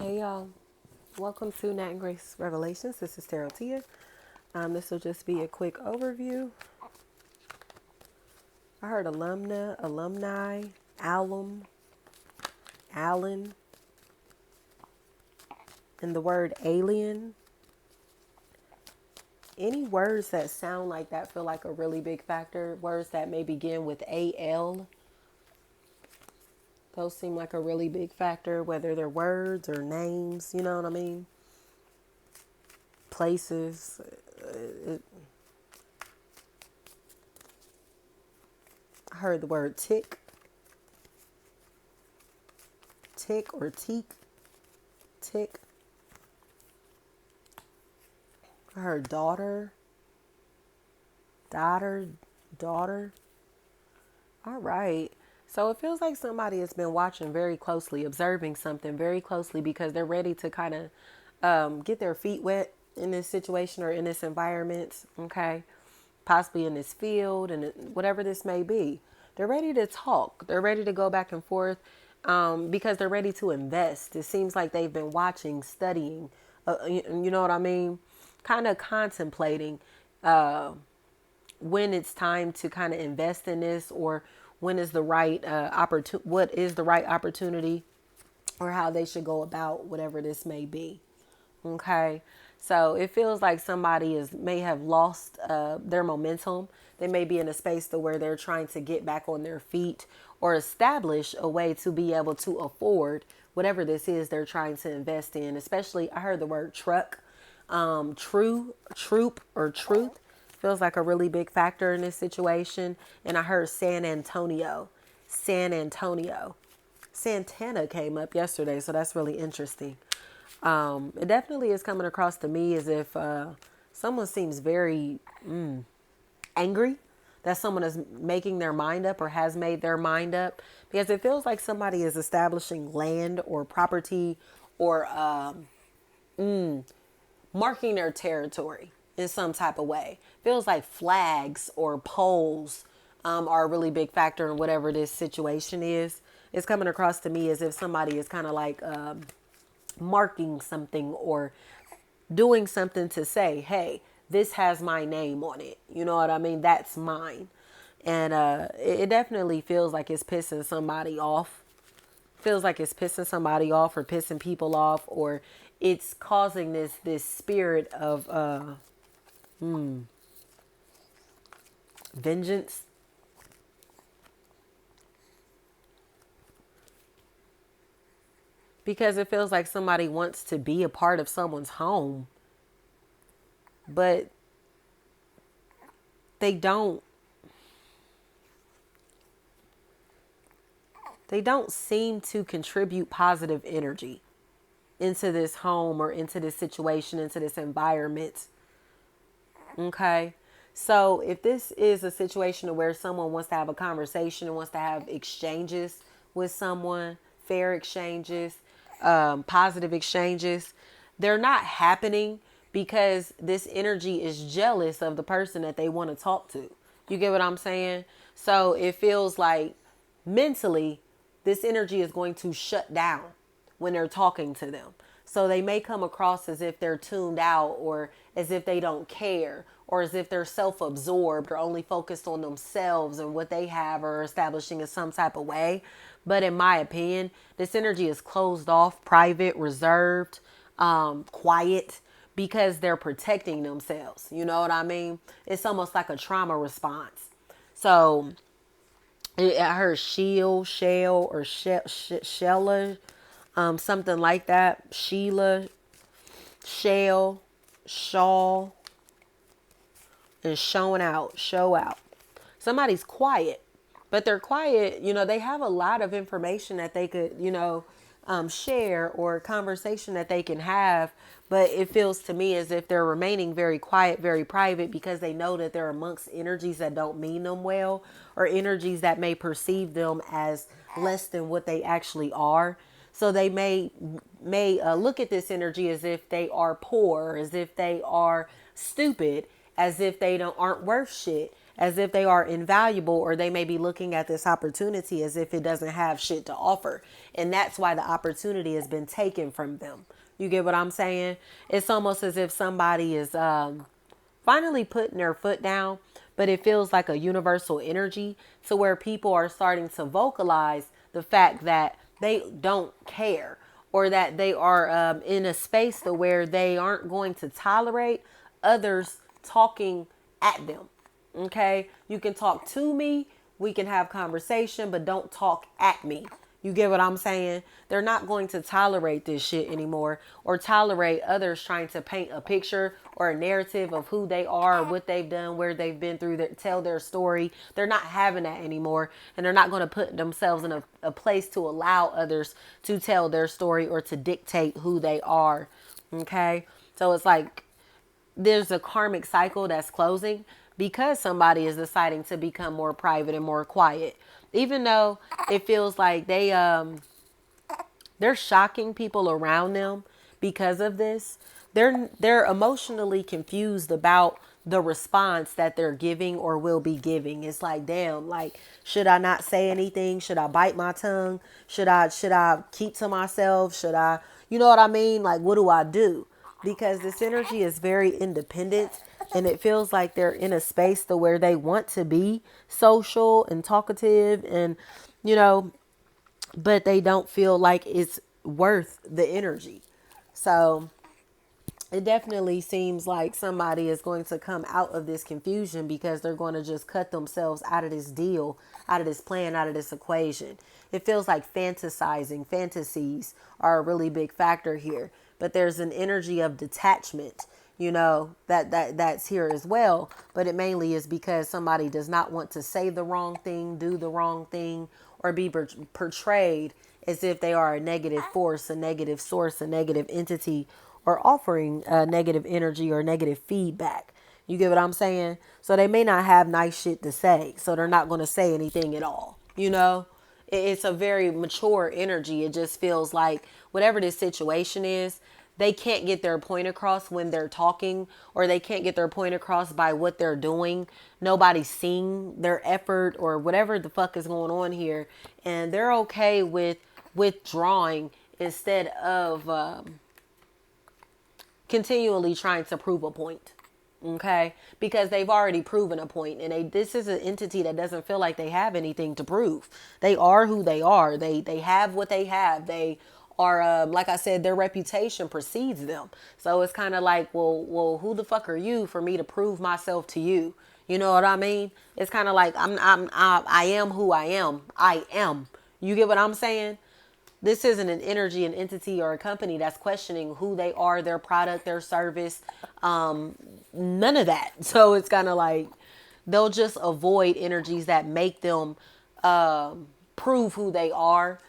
Hey y'all, welcome to Nat and Grace Revelations. This is Tarot Tia. This will just be a quick overview. I heard alumni, alum, Allen, and the word alien. Any words that sound like that feel like a really big factor. Words that may begin with AL, those seem like a really big factor, whether they're words or names, you know what I mean? Places. I heard the word tick or teak, tick. I heard daughter, daughter. All right. So it feels like somebody has been watching very closely, observing something very closely because they're ready to kind of get their feet wet in this situation or in this environment. Okay. Possibly in this field and whatever this may be. They're ready to talk. They're ready to go back and forth because they're ready to invest. It seems like they've been watching, studying, you know what I mean? Kind of contemplating when it's time to kind of invest in this, or when is the right what is the right opportunity, or how they should go about whatever this may be. Okay. So it feels like somebody may have lost their momentum. They may be in a space to where they're trying to get back on their feet or establish a way to be able to afford whatever this is they're trying to invest in. Especially, I heard the word truck, troop, or truth feels like a really big factor in this situation. And I heard San Antonio. Santana came up yesterday, so that's really interesting. It definitely is coming across to me as if someone seems very angry that someone is making their mind up or has made their mind up, because it feels like somebody is establishing land or property, or marking their territory in some type of way. Feels like flags or poles are a really big factor in whatever this situation is. It's coming across to me as if somebody is kind of like marking something or doing something to say, hey, this has my name on it. You know what I mean? That's mine. And it definitely feels like it's pissing somebody off. Feels like it's pissing somebody off or pissing people off, or it's causing this spirit of vengeance. Because it feels like somebody wants to be a part of someone's home, but they don't they don't seem to contribute positive energy into this home or into this situation, into this environment. Okay. So if this is a situation where someone wants to have a conversation and wants to have exchanges with someone, fair exchanges, positive exchanges, they're not happening because this energy is jealous of the person that they want to talk to. You get what I'm saying? So it feels like mentally, this energy is going to shut down when they're talking to them. So they may come across as if they're tuned out, or as if they don't care, or as if they're self-absorbed or only focused on themselves and what they have or establishing in some type of way. But in my opinion, this energy is closed off, private, reserved, quiet, because they're protecting themselves. You know what I mean? It's almost like a trauma response. So I heard shell, or Shella, something like that. Sheila, shell, shawl, and show out. Somebody's quiet, but they're quiet. You know, they have a lot of information that they could, share, or conversation that they can have. But it feels to me as if they're remaining very quiet, very private, because they know that they're amongst energies that don't mean them well, or energies that may perceive them as less than what they actually are. So they may look at this energy as if they are poor, as if they are stupid, as if they don't aren't worth shit, as if they are invaluable, or they may be looking at this opportunity as if it doesn't have shit to offer. And that's why the opportunity has been taken from them. You get what I'm saying? It's almost as if somebody is finally putting their foot down, but it feels like a universal energy to where people are starting to vocalize the fact that they don't care, or that they are in a space to where they aren't going to tolerate others talking at them. Okay? You can talk to me, we can have conversation, but don't talk at me. You get what I'm saying? They're not going to tolerate this shit anymore, or tolerate others trying to paint a picture or a narrative of who they are, what they've done, where they've been through, tell their story. They're not having that anymore. And they're not going to put themselves in a place to allow others to tell their story or to dictate who they are. Okay? So it's like there's a karmic cycle that's closing because somebody is deciding to become more private and more quiet. Even though it feels like they're shocking people around them because of this, they're emotionally confused about the response that they're giving or will be giving. It's like, damn, like, should I not say anything? Should I bite my tongue? Should I keep to myself? Should I, you know what I mean? Like, what do I do? Because this energy is very independent, and it feels like they're in a space to where they want to be social and talkative, and but they don't feel like it's worth the energy. So it definitely seems like somebody is going to come out of this confusion because they're going to just cut themselves out of this deal, out of this plan, out of this equation. It feels like fantasies are a really big factor here, but there's an energy of detachment, that's here as well. But it mainly is because somebody does not want to say the wrong thing, do the wrong thing, or be portrayed as if they are a negative force, a negative source, a negative entity, or offering negative energy or negative feedback. You get what I'm saying? So they may not have nice shit to say, so they're not going to say anything at all. It's a very mature energy. It just feels like whatever this situation is, they can't get their point across when they're talking, or they can't get their point across by what they're doing. Nobody's seeing their effort or whatever the fuck is going on here. And they're okay with withdrawing instead of continually trying to prove a point. Okay? Because they've already proven a point, and this is an entity that doesn't feel like they have anything to prove. They are who they are. They have what they have. They are, like I said, their reputation precedes them. So it's kind of like, well, who the fuck are you for me to prove myself to you? You know what I mean? It's kind of like I am who I am. I am. You get what I'm saying? This isn't an energy, an entity, or a company that's questioning who they are, their product, their service. None of that. So it's kind of like they'll just avoid energies that make them prove who they are,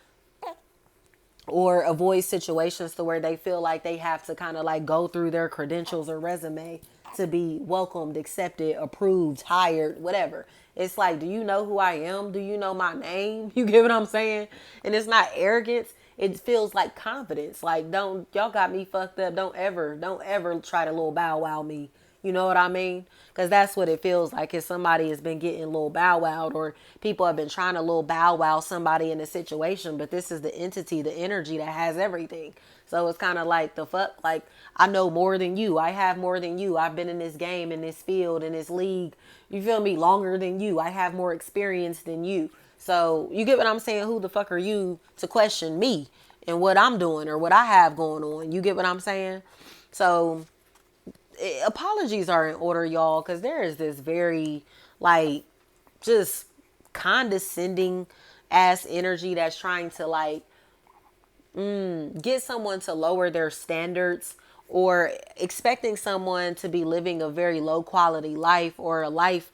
or avoid situations to where they feel like they have to kind of like go through their credentials or resume to be welcomed, accepted, approved, hired, whatever. It's like, do you know who I am? Do you know my name? You get what I'm saying? And it's not arrogance. It feels like confidence. Like, y'all got me fucked up. Don't ever try to little bow wow me. You know what I mean? Because that's what it feels like. If somebody has been getting a little bow wowed, or people have been trying to little bow wow somebody in a situation, but this is the entity, the energy that has everything. So it's kind of like, the fuck, like, I know more than you. I have more than you. I've been in this game, in this field, in this league. You feel me? Longer than you. I have more experience than you. So you get what I'm saying? Who the fuck are you to question me and what I'm doing or what I have going on? You get what I'm saying? So apologies are in order, y'all, because there is this very, like, just condescending ass energy that's trying to, like, get someone to lower their standards, or expecting someone to be living a very low quality life, or a life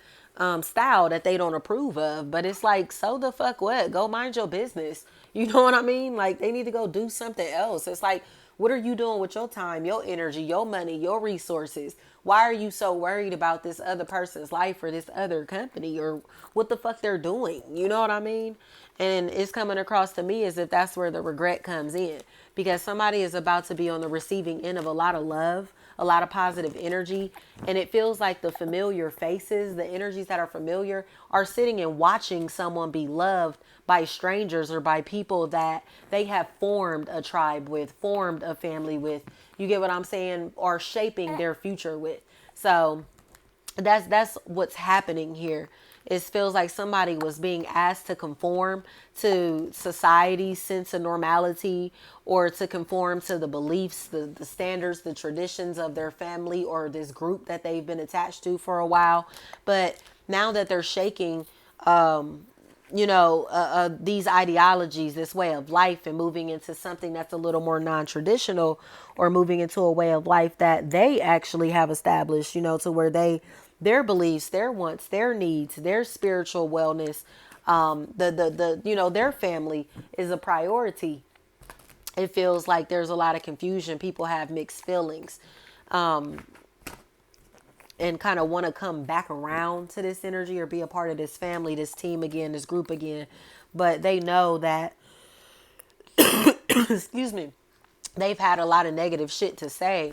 style that they don't approve of. But it's like, so the fuck what? Go mind your business. You know what I mean? Like, they need to go do something else. It's like, what are you doing with your time, your energy, your money, your resources? Why are you so worried about this other person's life or this other company or what the fuck they're doing? You know what I mean? And it's coming across to me as if that's where the regret comes in, because somebody is about to be on the receiving end of a lot of love, a lot of positive energy. And it feels like the familiar faces, the energies that are familiar, are sitting and watching someone be loved by strangers or by people that they have formed a tribe with, formed a family with. You get what I'm saying? Or shaping their future with. So that's what's happening here. It feels like somebody was being asked to conform to society's sense of normality, or to conform to the beliefs, the standards, the traditions of their family or this group that they've been attached to for a while. But now that they're shaking, these ideologies, this way of life, and moving into something that's a little more non-traditional, or moving into a way of life that they actually have established, to where their beliefs, their wants, their needs, their spiritual wellness, their family is a priority. It feels like there's a lot of confusion. People have mixed feelings, and kind of want to come back around to this energy, or be a part of this family, this team again, this group again. But they know that, excuse me, they've had a lot of negative shit to say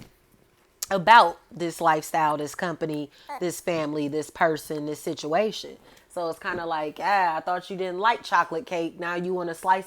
about this lifestyle, this company, this family, this person, this situation. So it's kind of like, I thought you didn't like chocolate cake. Now you want a slice